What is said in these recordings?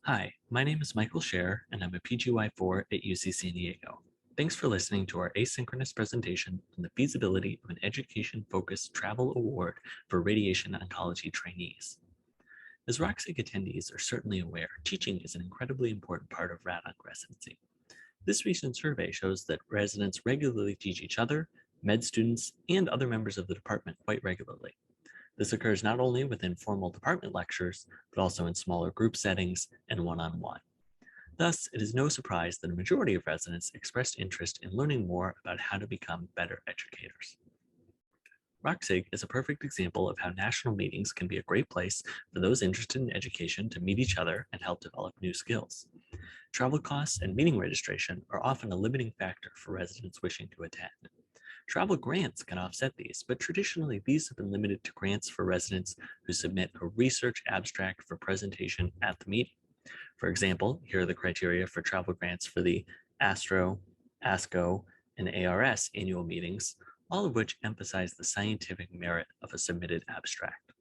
Hi, my name is Michael Sherer, and I'm a PGY4 at UC San Diego. Thanks for listening to our asynchronous presentation on the feasibility of an education-focused travel award for radiation oncology trainees. As ROECSG attendees are certainly aware, teaching is an incredibly important part of rad-onc residency. This recent survey shows that residents regularly teach each other, med students, and other members of the department quite regularly. This occurs not only within formal department lectures, but also in smaller group settings and one-on-one. Thus, it is no surprise that a majority of residents expressed interest in learning more about how to become better educators. ROCSIG is a perfect example of how national meetings can be a great place for those interested in education to meet each other and help develop new skills. Travel costs and meeting registration are often a limiting factor for residents wishing to attend. Travel grants can offset these, but traditionally these have been limited to grants for residents who submit a research abstract for presentation at the meeting. For example, here are the criteria for travel grants for the ASTRO, ASCO, and ARS annual meetings, all of which emphasize the scientific merit of a submitted abstract.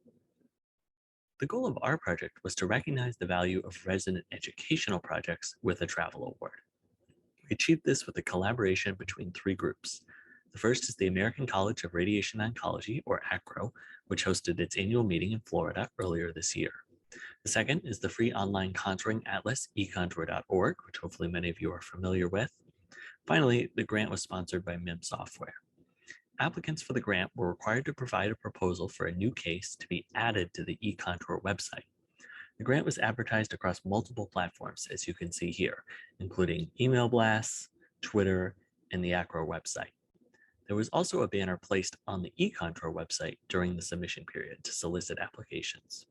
The goal of our project was to recognize the value of resident educational projects with a travel award. We achieved this with a collaboration between three groups. The first is the American College of Radiation Oncology, or ACRO, which hosted its annual meeting in Florida earlier this year. The second is the free online contouring atlas, econtour.org, which hopefully many of you are familiar with. Finally, the grant was sponsored by MIM Software. Applicants for the grant were required to provide a proposal for a new case to be added to the eContour website. The grant was advertised across multiple platforms, as you can see here, including email blasts, Twitter, and the ACRO website. There was also a banner placed on the eContour website during the submission period to solicit applications.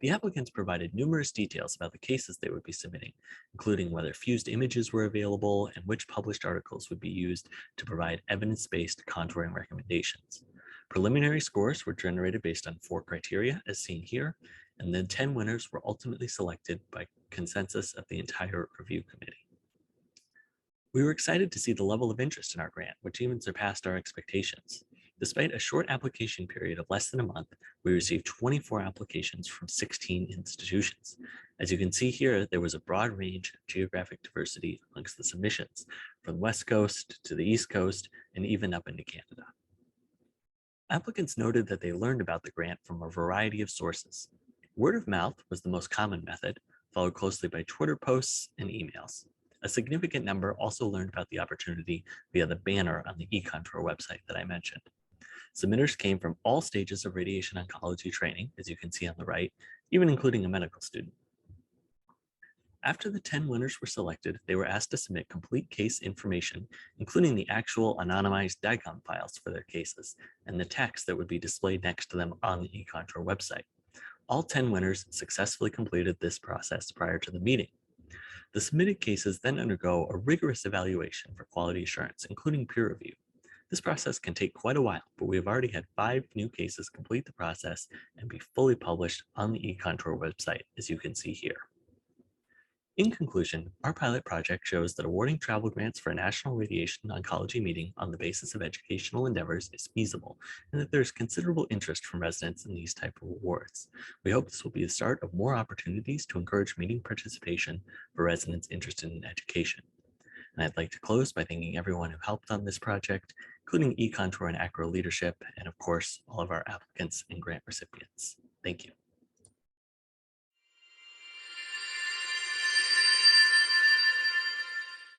The applicants provided numerous details about the cases they would be submitting, including whether fused images were available and which published articles would be used to provide evidence-based contouring recommendations. Preliminary scores were generated based on 4 criteria, as seen here, and then 10 winners were ultimately selected by consensus of the entire review committee. We were excited to see the level of interest in our grant, which even surpassed our expectations. Despite a short application period of less than a month, we received 24 applications from 16 institutions. As you can see here, there was a broad range of geographic diversity amongst the submissions, from the West Coast to the East Coast and even up into Canada. Applicants noted that they learned about the grant from a variety of sources. Word of mouth was the most common method, followed closely by Twitter posts and emails. A significant number also learned about the opportunity via the banner on the eContour website that I mentioned. Submitters came from all stages of radiation oncology training, as you can see on the right, even including a medical student. After the 10 winners were selected, they were asked to submit complete case information, including the actual anonymized DICOM files for their cases and the text that would be displayed next to them on the eContour website. All 10 winners successfully completed this process prior to the meeting. The submitted cases then undergo a rigorous evaluation for quality assurance, including peer review. This process can take quite a while, but we have already had 5 new cases complete the process and be fully published on the eContour website, as you can see here. In conclusion, our pilot project shows that awarding travel grants for a national radiation oncology meeting on the basis of educational endeavors is feasible, and that there is considerable interest from residents in these type of awards. We hope this will be the start of more opportunities to encourage meeting participation for residents interested in education. And I'd like to close by thanking everyone who helped on this project, including eContour and ACRO leadership, and of course, all of our applicants and grant recipients. Thank you.